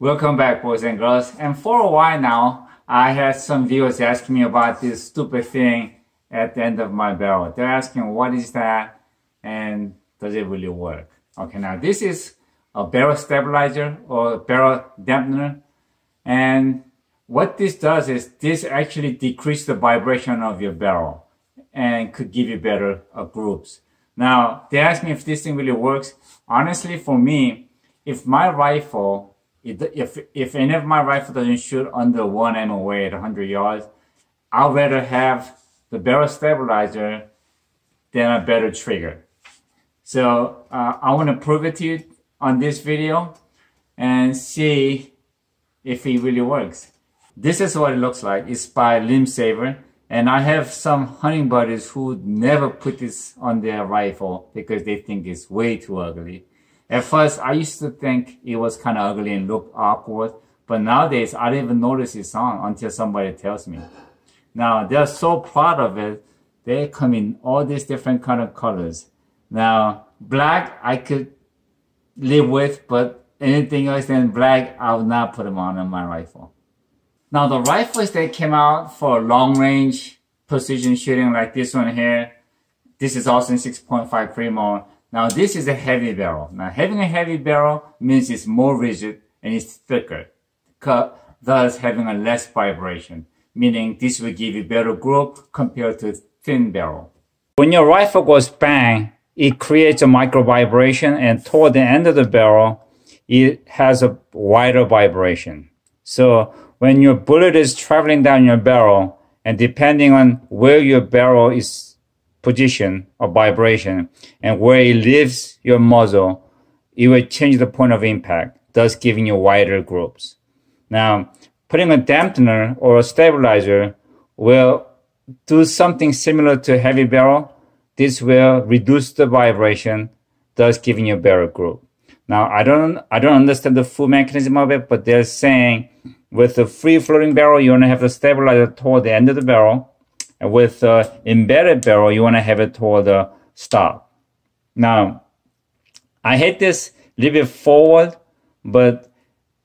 Welcome back, boys and girls. And for a while now, I had some viewers asking me about this stupid thing at the end of my barrel. They're asking, what is that? And does it really work? Okay, now this is a barrel stabilizer or a barrel dampener. And what this does is this actually decreases the vibration of your barrel and could give you better grooves. Now, they asked me if this thing really works. Honestly, for me, if my rifle, if any of my rifle doesn't shoot under 1 MOA at 100 yards, I'd rather have the barrel stabilizer than a better trigger. So I want to prove it to you on this video and see if it really works. This is what it looks like. It's by LimbSaver, and I have some hunting buddies who never put this on their rifle because they think it's way too ugly. At first, I used to think it was kind of ugly and looked awkward, but nowadays I don't even notice it's on until somebody tells me. Now, they're so proud of it, they come in all these different kind of colors. Now, black I could live with, but anything else than black, I would not put them on my rifle. Now, the rifles that came out for long range precision shooting like this one here, this is also in 6.5 Creedmoor. Now, this is a heavy barrel. Now, having a heavy barrel means it's more rigid and it's thicker, thus having a less vibration, meaning this will give you better grip compared to a thin barrel. When your rifle goes bang, it creates a micro vibration, and toward the end of the barrel, it has a wider vibration. So when your bullet is traveling down your barrel, and depending on where your barrel is position or vibration and where it leaves your muzzle, it will change the point of impact, thus giving you wider grooves. Now, putting a dampener or a stabilizer will do something similar to a heavy barrel. This will reduce the vibration, thus giving you a better groove. Now, I don't understand the full mechanism of it, but they're saying with the free floating barrel, you want to have the stabilizer toward the end of the barrel. And with the embedded barrel, you want to have it toward the stock. Now, I had this a little bit forward, but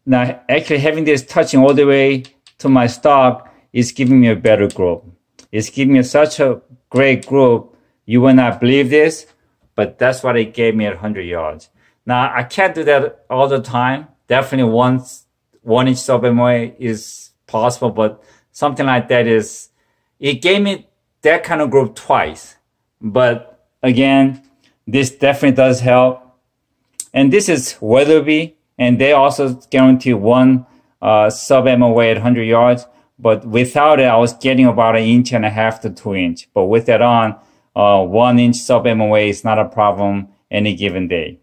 now actually having this touching all the way to my stock is giving me a better groove. It's giving me such a great groove. You will not believe this, but that's what it gave me at 100 yards. Now, I can't do that all the time. Definitely 1 inch sub-moa is possible, but something like that is, it gave me that kind of groove twice. But again, this definitely does help. And this is Weatherby, and they also guarantee 1 sub-moa at 100 yards. But without it, I was getting about 1.5 to 2 inches. But with that on, 1 inch sub-moa is not a problem any given day.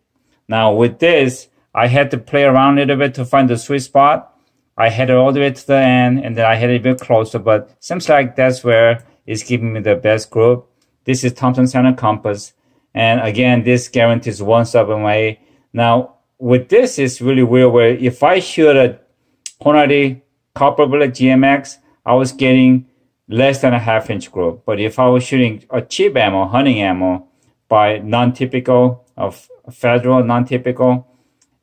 Now with this, I had to play around a little bit to find the sweet spot. I had it all the way to the end, and then I had it a bit closer, but seems like that's where it's giving me the best grip. This is Thompson Center Compass, and again, this guarantees 1 sub-moa. Now, with this, it's really weird where if I shoot a Hornady copper bullet GMX, I was getting less than a 1/2 inch grip. But if I was shooting a cheap ammo, hunting ammo, by Nontypical, of Federal Nontypical,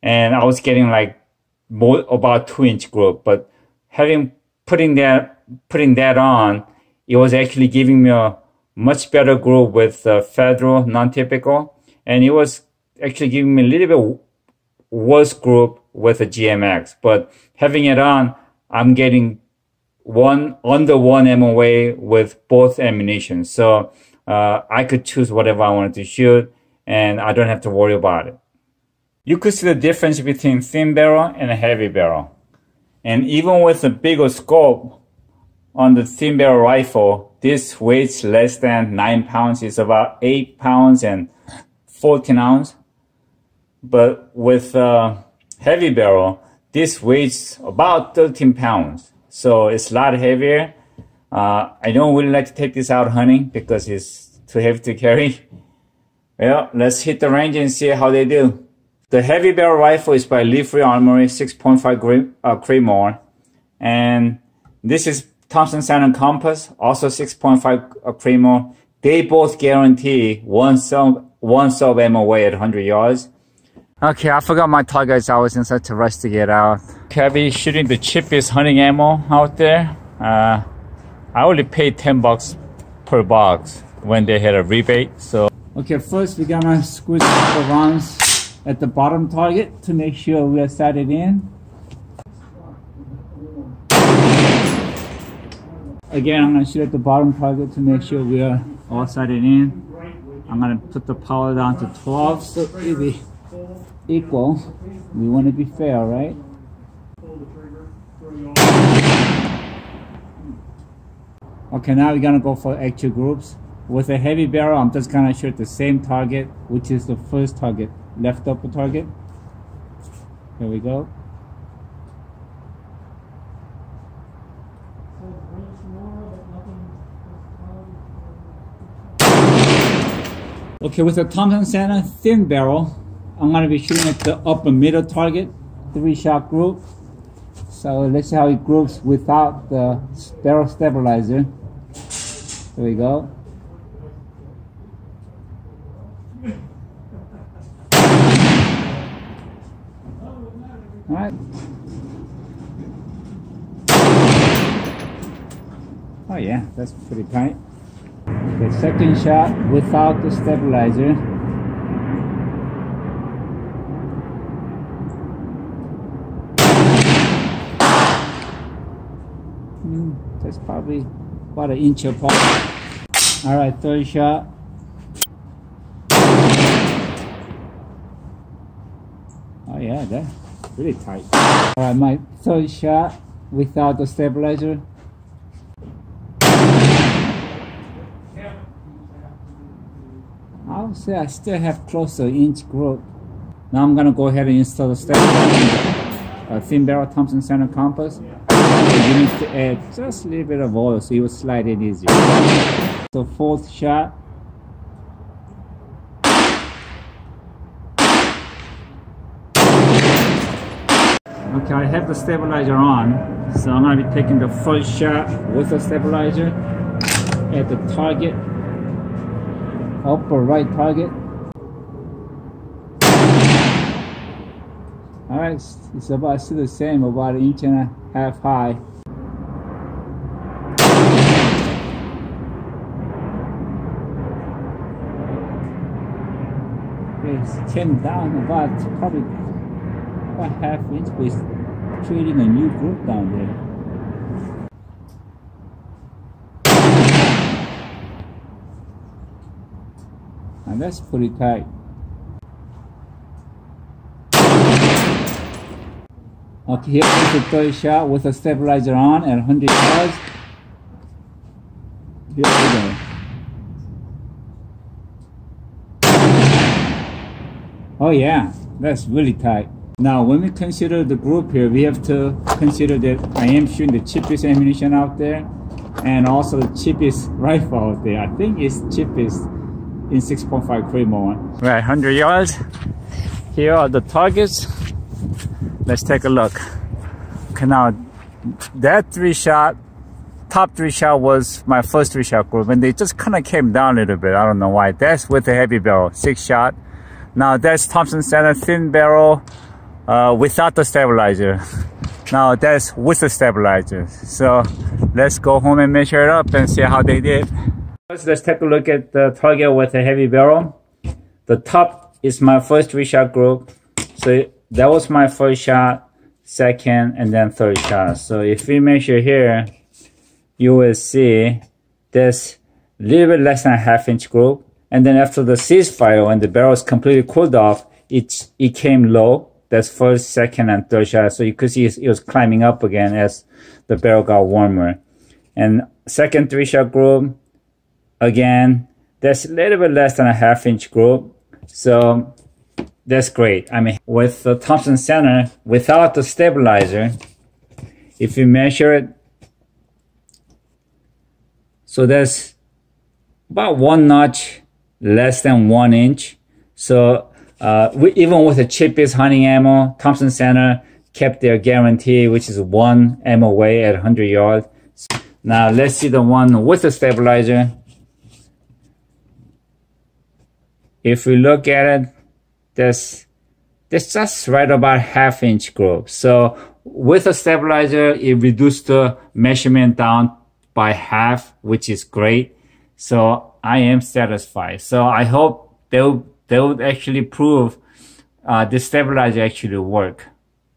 and I was getting like more about 2 inch grip, but putting that on, it was actually giving me a much better grip with Federal Nontypical, and it was actually giving me a little bit worse grip with the GMX. But having it on, I'm getting under 1 MOA with both ammunition, so I could choose whatever I wanted to shoot, and I don't have to worry about it. You could see the difference between thin barrel and a heavy barrel. And even with a bigger scope on the thin barrel rifle, this weighs less than 9 pounds. It's about 8 pounds and 14 ounces. But with a heavy barrel, this weighs about 13 pounds. So it's a lot heavier. I don't really like to take this out hunting because it's too heavy to carry. Well, let's hit the range and see how they do. The heavy barrel rifle is by Leaf-Free Armory, 6.5 Creedmoor. And this is Thompson Center Compass, also 6.5 Creedmoor. They both guarantee 1 sub-moa at 100 yards. Okay, I forgot my targets. I was in such a rush to get out. Okay, I'll be shooting the cheapest hunting ammo out there. I only paid $10 per box when they had a rebate. So okay, first we're gonna squeeze the rounds at the bottom target to make sure we are sighted in. Again, I'm gonna shoot at the bottom target to make sure we are all sighted in. I'm gonna put the power down to 12 so it'll be equal. We want to be fair, right? Okay, now we're gonna go for actual groups. With a heavy barrel, I'm just gonna shoot the same target, which is the first target, left upper target. Here we go. Okay, with a Thompson Center thin barrel, I'm going to be shooting at the upper middle target, 3-shot group. So let's see how it groups without the barrel stabilizer. There we go. Alright. Oh yeah, that's pretty tight. The second shot without the stabilizer. That's probably about an inch apart. Alright, third shot. Oh yeah, that's really tight. Alright, my third shot without the stabilizer. I would say I still have close to an inch group. Now I'm gonna go ahead and install the stabilizer. A thin barrel Thompson Center compass. You need to add just a little bit of oil so it will slide in easier. So fourth shot. Okay, I have the stabilizer on, so I'm gonna be taking the first shot with the stabilizer at the target, upper right target. Alright, it's about still the same, about an inch and a half high. It came down about probably about half inch, but it's creating a new group down there. And that's pretty tight. Okay, here is the third shot with a stabilizer on at 100 yards. Here we go. Oh yeah, that's really tight. Now when we consider the group here, we have to consider that I am shooting the cheapest ammunition out there and also the cheapest rifle out there. I think it's cheapest in 6.5 Claymore. Right, 100 yards. Here are the targets. Let's take a look. Okay, now that top three shot was my first 3-shot group, and they just kind of came down a little bit. I don't know why. That's with the heavy barrel, 6-shot. Now that's Thompson Center thin barrel without the stabilizer. Now that's with the stabilizer. So let's go home and measure it up and see how they did. First, let's take a look at the target with the heavy barrel. The top is my first 3-shot group. So that was my first shot, second, and then third shot. So if we measure here, you will see there's a little bit less than a half-inch group. And then after the ceasefire, when the barrel is completely cooled off, it came low. That's first, second, and third shot. So you could see it was climbing up again as the barrel got warmer. And second 3-shot group, again, that's a little bit less than a half-inch group. So that's great. I mean, with the Thompson Center, without the stabilizer, if you measure it, so that's about 1 notch less than 1 inch. So even with the cheapest hunting ammo, Thompson Center kept their guarantee, which is 1 ammo away at 100 yards. Now let's see the one with the stabilizer. If we look at it, that's That's just right about half-inch groove. So with a stabilizer, it reduced the measurement down by half, which is great. So I am satisfied. So I hope they would actually prove the stabilizer actually work.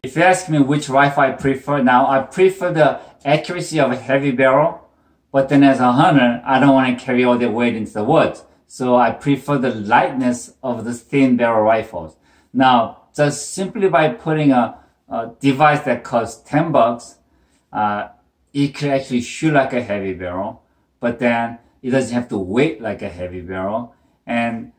If you ask me which rifle I prefer, now I prefer the accuracy of a heavy barrel, but then as a hunter, I don't want to carry all the weight into the woods. So I prefer the lightness of the thin barrel rifles. Now, just simply by putting a device that costs $10, it could actually shoot like a heavy barrel, but then it doesn't have to weight like a heavy barrel. And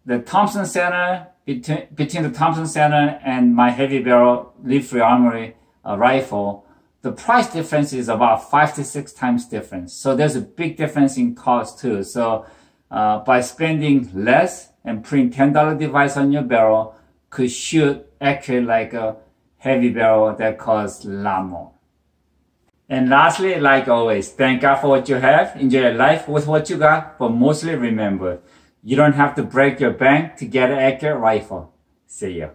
the Thompson Center, between the Thompson Center and my heavy barrel lead-free armory rifle, the price difference is about 5 to 6 times difference. So there's a big difference in cost too. So by spending less and putting $10 device on your barrel could shoot accurate like a heavy barrel that costs a lot more. And lastly, like always, thank God for what you have. Enjoy your life with what you got, but mostly remember, you don't have to break your bank to get an accurate rifle. See ya.